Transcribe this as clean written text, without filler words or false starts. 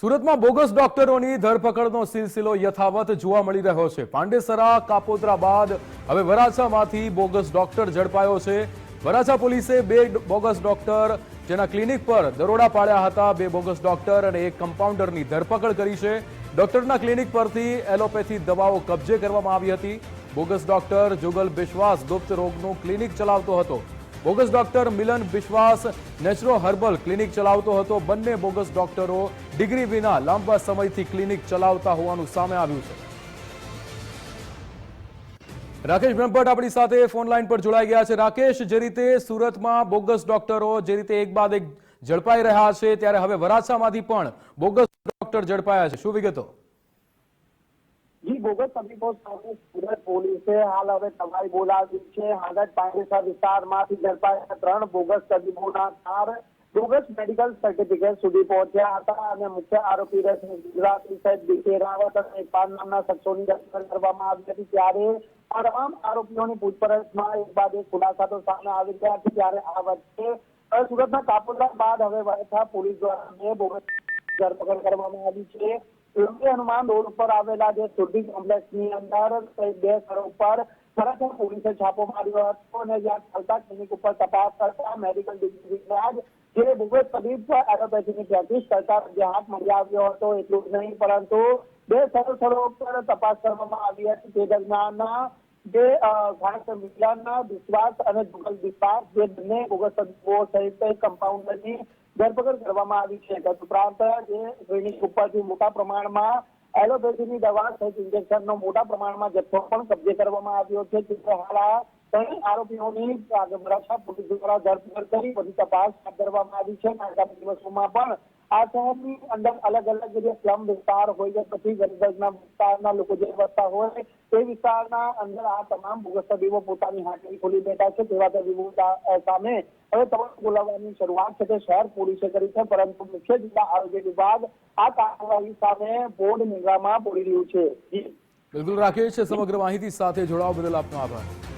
સુરતમાં બોગસ ડોક્ટરોની ધરપકડનો સિલસિલો યથાવત જોવા મળી રહ્યો છે। પાંડેસરા કાપોદ્રા બાદ હવે વરાછામાંથી બોગસ ડોક્ટર ઝડપાયો છે। વરાછા પોલીસે બે બોગસ ડોક્ટર જેના ક્લિનિક પર દરોડા પાડ્યા હતા, બે બોગસ ડોક્ટર અને એક કમ્પાઉન્ડરની ધરપકડ કરી છે। ડોક્ટરના ક્લિનિક પરથી એલોપેથી દવાઓ કબજે કરવામાં આવી હતી। બોગસ ડોક્ટર જુગલ બિશ્વાસ ગુપ્ત રોગનું ક્લિનિક ચલાવતો હતો। બોગસ ડોક્ટર મિલન બિશ્વાસ નેચરો હર્બલ ક્લિનિક ચલાવતો હતો। બંને બોગસ ડોક્ટરો ડિગ્રી વિના લાંબા સમયથી ક્લિનિક ચલાવતા હોવાનું સામે આવ્યું છે। રાકેશ બ્રહ્મભટ્ટ આપણી સાથે ફોન લાઈન પર જોડાઈ ગયા છે। રાકેશ, જે રીતે સુરતમાં બોગસ ડોક્ટરો જે રીતે એક બાદ એક ઝડપાઈ રહ્યા છે, ત્યારે હવે વરાછામાંથી પણ બોગસ ડોક્ટર ઝડપાયા છે, શું વિગતો? જી, બોગસ તબીબો સામે સુરત પોલીસે હાલ હવે તવાઈ બોલાવી છે। હાલત પાંડેસરા વિસ્તારમાંથી ઝડપાયેલા 3 બોગસ તબીબોના 4 બોગસ મેડિકલ સર્ટિફિકેટ સુધી પહોંચ્યા હતા અને મુખ્ય આરોપી રશ્મિ ગુજરાતી સહિત બીકે રાવત અને ઇરફાન નામના શખ્સોની ધરપકડ કરવામાં આવી હતી। ત્યારે આ તમામ આરોપીઓની પૂછપરછમાં એક બાદ એક ખુલાસા તો સામે આવી ગયા છે। ત્યારે આ વચ્ચે સુરતના કાપોદ્રા બાદ હવે વરાછા પોલીસ દ્વારા 2 બોગસ ધરપકડ કરવામાં આવી છે। હનુમાન રોડ ઉપર આવેલા જે સુરભી કોમ્પ્લેક્સની અંદર 2 સ્થળો પર વરાછા પોલીસે છાપો માર્યો હતો અને જ્યાં ચાલતા ક્લિનિક ઉપર તપાસ કરતા મેડિકલ ડિગ્રી બાદ જે બોગસ તબીબ એલોપેથીની પ્રેક્ટિસ કરતા જે હાથ મળી આવ્યો હતો। એટલું જ નહીં પરંતુ 2 સ્થળો પર તપાસ કરવામાં આવી હતી। તે દરમિયાન જે ખાસ મિલન વિશ્વાસ અને જુગલ બિશ્વાસ જે બંને બોગસ તબીબો સહિત કમ્પાઉન્ડરની ધરપકડ કરવામાં આવી છે। તદુપરાંત જે ક્લિનિક ઉપરથી મોટા પ્રમાણમાં એલોપેથીની દવા સહિત ઇન્જેક્શનનો મોટા પ્રમાણમાં જથ્થો પણ કબજે કરવામાં આવ્યો છે। જેથી હાલ 3 આરોપીઓની વરાછા પોલીસ દ્વારા ધરપકડ કરી વધુ તપાસ હાથ ધરવામાં આવી છે। આગામી દિવસોમાં પણ આ શહેરની અંદર અલગ અલગ જે સ્લમ વિસ્તાર હોય કે પછી ગરીબના વિસ્તારના લોકો જે વસતા હોય તે વિસ્તારના અંદર આ તમામ બોગસ તબીબો પોતાની હાજરી ખોલી બેઠા છે। તેવા તબીબો સામે હવે તપાસ બોલાવવાની શરૂઆત છે તે શહેર પોલીસે કરી છે, પરંતુ મુખ્ય જિલ્લા આરોગ્ય વિભાગ આ કાર્યવાહી સામે બોર્ડ નિગાહમાં પડી રહ્યું છે। બિલકુલ રાકેશ, સમગ્ર માહિતી સાથે જોડાવા બદલ આપનો આભાર।